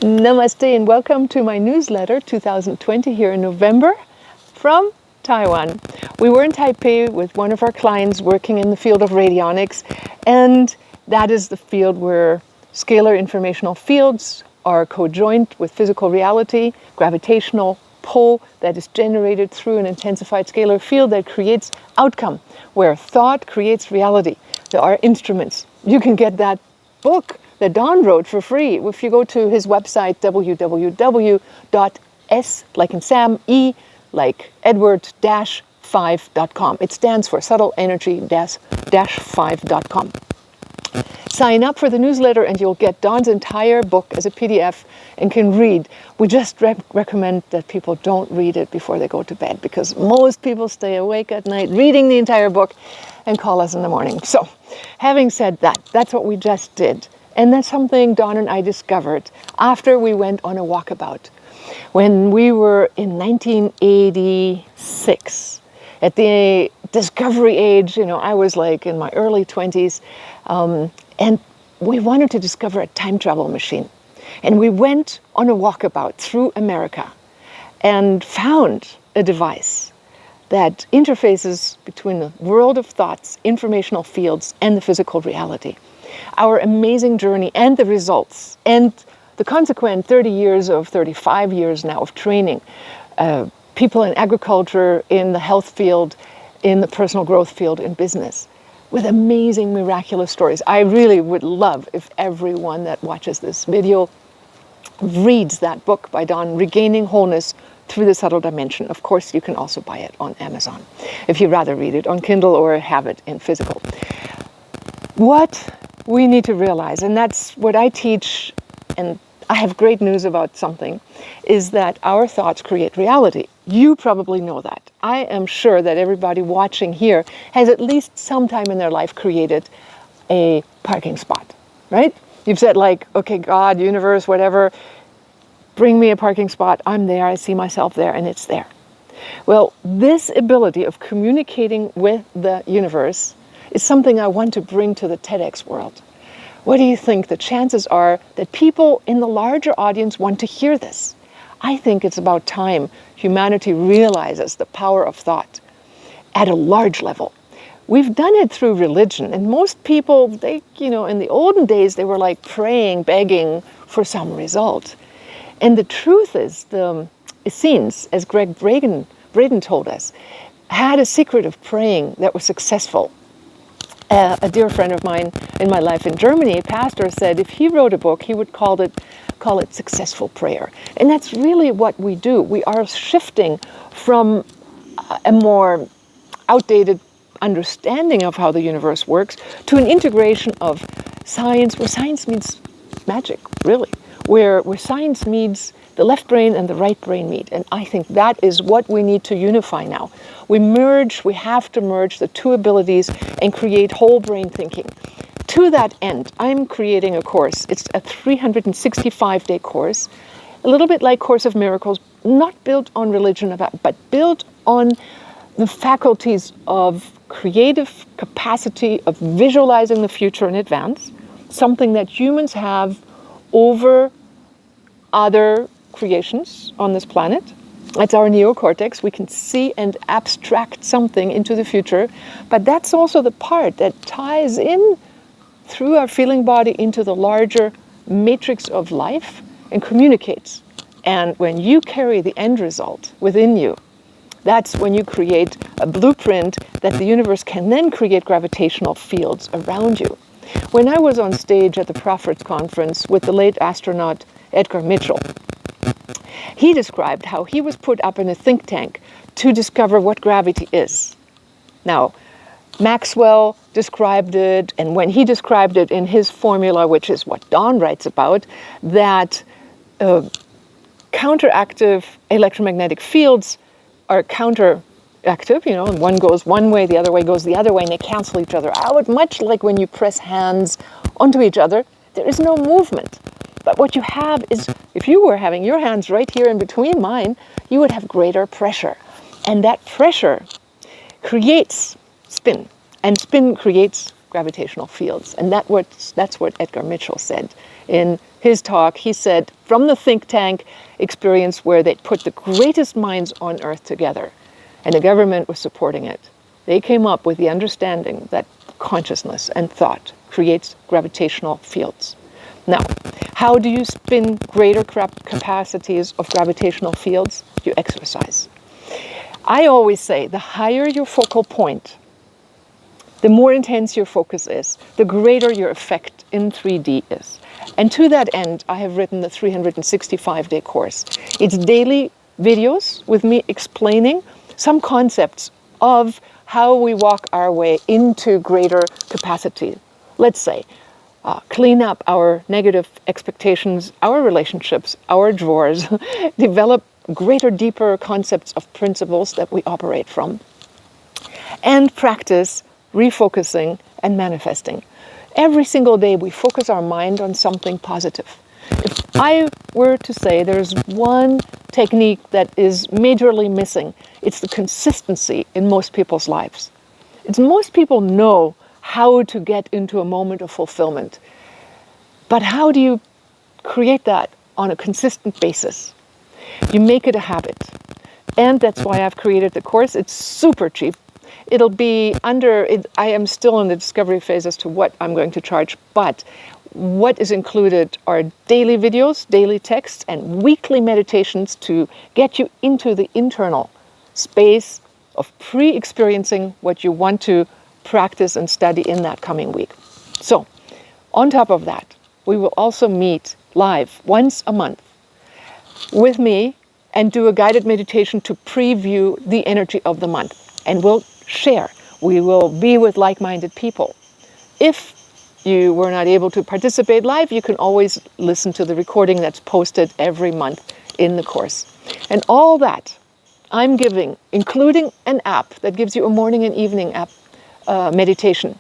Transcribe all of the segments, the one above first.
Namaste and welcome to my newsletter 2020 here in November from Taiwan. We were in Taipei with one of our clients working in the field of radionics, and that is the field where scalar informational fields are co-joined with physical reality, gravitational pull that is generated through an intensified scalar field that creates outcome, where thought creates reality. There are instruments. You can get that book that Don wrote for free if you go to his website, www.s, like in Sam, E, like Edward, -5.com. It stands for subtle energy -5.com. Sign up for the newsletter and you'll get Don's entire book as a PDF and can read. We just recommend that people don't read it before they go to bed, because most people stay awake at night reading the entire book and call us in the morning. So, having said that, that's what we just did. And that's something Don and I discovered after we went on a walkabout. When we were in 1986, at the discovery age, I was like in my early 20s, and we wanted to discover a time travel machine. And we went on a walkabout through America and found a device that interfaces between the world of thoughts, informational fields, and the physical reality. Our amazing journey and the results and the consequent 35 years now of training, people in agriculture, in the health field, in the personal growth field, in business, with amazing, miraculous stories. I really would love if everyone that watches this video reads that book by Don, Regaining Wholeness Through the Subtle Dimension. Of course, you can also buy it on Amazon if you'd rather read it on Kindle or have it in physical. What we need to realize, and that's what I teach, and I have great news about something, is that our thoughts create reality. You probably know that. I am sure that everybody watching here has at least sometime in their life created a parking spot, right? You've said like, okay, God, universe, whatever, bring me a parking spot. I'm there, I see myself there, and it's there. Well, this ability of communicating with the universe is something I want to bring to the TEDx world. What do you think the chances are that people in the larger audience want to hear this? I think it's about time humanity realizes the power of thought at a large level. We've done it through religion, and most people, they, in the olden days, they were like praying, begging for some result. And the truth is, the Essenes, as Greg Braden told us, had a secret of praying that was successful. A dear friend of mine in my life in Germany, a pastor, said if he wrote a book, he would call it Successful Prayer. And that's really what we do. We are shifting from a more outdated understanding of how the universe works to an integration of science, where science meets magic, really, where science meets the left brain and the right brain meet. And I think that is what we need to unify now. We have to merge the two abilities and create whole brain thinking. To that end, I'm creating a course. It's a 365-day course, a little bit like Course of Miracles, not built on religion, but built on the faculties of creative capacity of visualizing the future in advance, something that humans have over other creations on this planet. It's our neocortex. We can see and abstract something into the future, but that's also the part that ties in through our feeling body into the larger matrix of life and communicates. And when you carry the end result within you, that's when you create a blueprint that the universe can then create gravitational fields around you. When I was on stage at the Prophets Conference with the late astronaut Edgar Mitchell, he described how he was put up in a think tank to discover what gravity is. Now, Maxwell described it, and when he described it in his formula, which is what Don writes about, that counteractive electromagnetic fields are counteractive, and one goes one way, the other way goes the other way, and they cancel each other out, much like when you press hands onto each other, there is no movement. But what you have is, if you were having your hands right here in between mine, you would have greater pressure. And that pressure creates spin, and spin creates gravitational fields. And that's what Edgar Mitchell said in his talk, he said, from the think tank experience where they put the greatest minds on earth together, and the government was supporting it, they came up with the understanding that consciousness and thought creates gravitational fields. Now, how do you spin greater capacities of gravitational fields? You exercise. I always say the higher your focal point, the more intense your focus is, the greater your effect in 3D is. And to that end, I have written the 365-day course. It's daily videos with me explaining some concepts of how we walk our way into greater capacity. Let's say, clean up our negative expectations, our relationships, our drawers, develop greater, deeper concepts of principles that we operate from, and practice refocusing and manifesting. Every single day we focus our mind on something positive. If I were to say there's one technique that is majorly missing, it's the consistency in most people's lives. It's most people know how to get into a moment of fulfillment. But how do you create that on a consistent basis? You make it a habit. And that's why I've created the course. It's super cheap. It'll be I am still in the discovery phase as to what I'm going to charge, but what is included are daily videos, daily texts, and weekly meditations to get you into the internal space of pre-experiencing what you want to practice and study in that coming week. So, on top of that, we will also meet live once a month with me and do a guided meditation to preview the energy of the month. And we'll share. We will be with like-minded people. If you were not able to participate live, you can always listen to the recording that's posted every month in the course. And all that I'm giving, including an app that gives you a morning and evening app meditation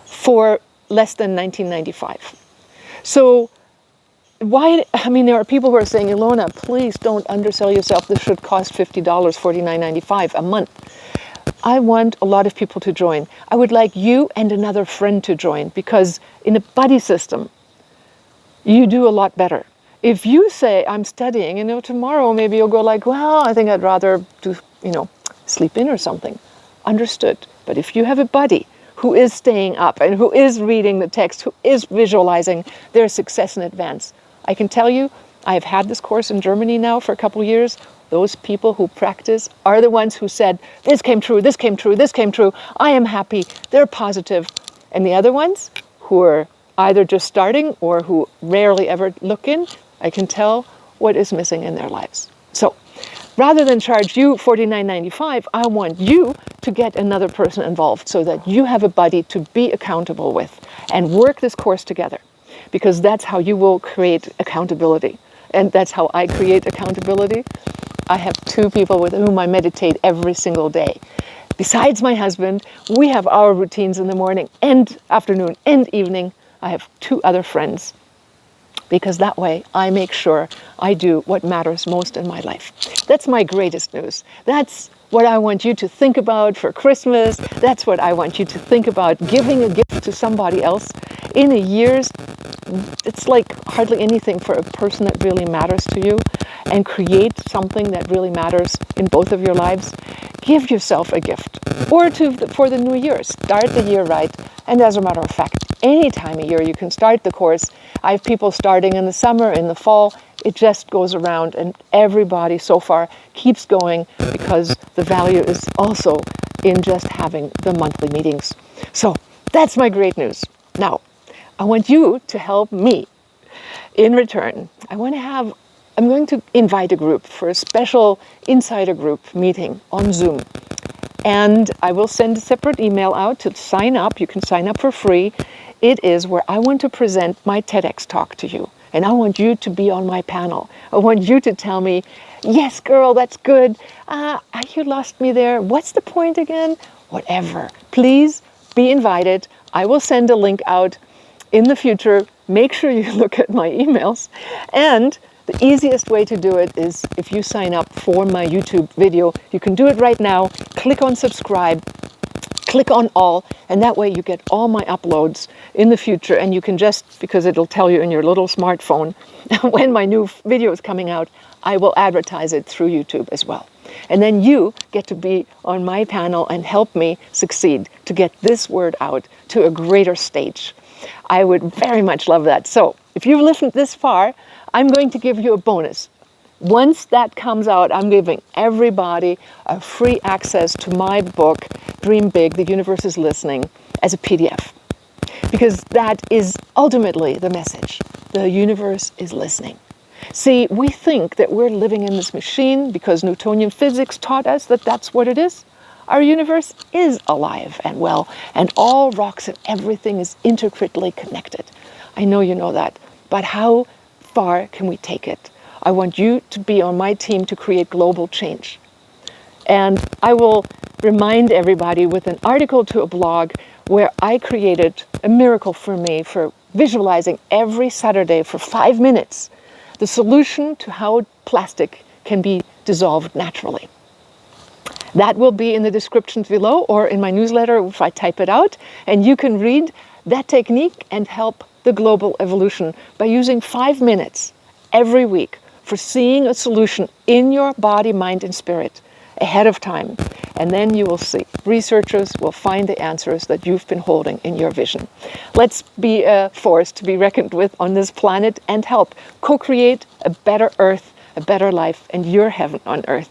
for less than $19.95. So there are people who are saying, Ilona, please don't undersell yourself. This should cost $50, $49.95 a month. I want a lot of people to join. I would like you and another friend to join, because in a buddy system, you do a lot better. If you say, I'm studying, tomorrow maybe you'll go like, well, I think I'd rather do, sleep in or something. Understood. But if you have a buddy who is staying up and who is reading the text, who is visualizing their success in advance, I can tell you, I have had this course in Germany now for a couple of years. Those people who practice are the ones who said, this came true, this came true, this came true. I am happy. They're positive. And the other ones who are either just starting or who rarely ever look in, I can tell what is missing in their lives. So rather than charge you $49.95, I want you to get another person involved so that you have a buddy to be accountable with and work this course together, because that's how you will create accountability. And that's how I create accountability. I have 2 people with whom I meditate every single day. Besides my husband, we have our routines in the morning and afternoon and evening. I have 2 other friends, because that way I make sure I do what matters most in my life. That's my greatest news. That's what I want you to think about for Christmas. That's what I want you to think about giving a gift to somebody else. In a year's, it's like hardly anything for a person that really matters to you, and create something that really matters in both of your lives. Give yourself a gift, or for the new year. Start the year right. And as a matter of fact, any time of year you can start the course. I have people starting in the summer, in the fall. It just goes around, and everybody so far keeps going, because the value is also in just having the monthly meetings. So that's my great news. Now, I want you to help me in return. I'm going to invite a group for a special insider group meeting on Zoom. And I will send a separate email out to sign up. You can sign up for free. It is where I want to present my TEDx talk to you. And I want you to be on my panel. I want you to tell me, yes, girl, that's good. You lost me there. What's the point again? Whatever. Please be invited. I will send a link out in the future. Make sure you look at my emails. And the easiest way to do it is if you sign up for my YouTube video. You can do it right now. Click on subscribe. Click on all, and that way you get all my uploads in the future, and you can just, because it'll tell you in your little smartphone when my new video is coming out, I will advertise it through YouTube as well. And then you get to be on my panel and help me succeed to get this word out to a greater stage. I would very much love that. So if you've listened this far, I'm going to give you a bonus. Once that comes out, I'm giving everybody a free access to my book, Dream Big, The Universe is Listening, as a PDF. Because that is ultimately the message. The universe is listening. See, we think that we're living in this machine because Newtonian physics taught us that that's what it is. Our universe is alive and well, and all rocks and everything is intricately connected. I know you know that, but how far can we take it? I want you to be on my team to create global change. And I will remind everybody with an article to a blog where I created a miracle for me for visualizing every Saturday for 5 minutes the solution to how plastic can be dissolved naturally. That will be in the descriptions below or in my newsletter if I type it out, and you can read that technique and help the global evolution by using 5 minutes every week for seeing a solution in your body, mind, and spirit ahead of time. And then you will see. Researchers will find the answers that you've been holding in your vision. Let's be a force to be reckoned with on this planet and help co-create a better Earth, a better life, and your heaven on Earth.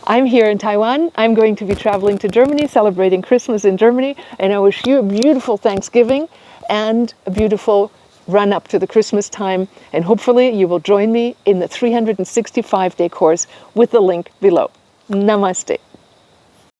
I'm here in Taiwan. I'm going to be traveling to Germany, celebrating Christmas in Germany, and I wish you a beautiful Thanksgiving and a beautiful run up to the Christmas time, and hopefully you will join me in the 365-day course with the link below. Namaste.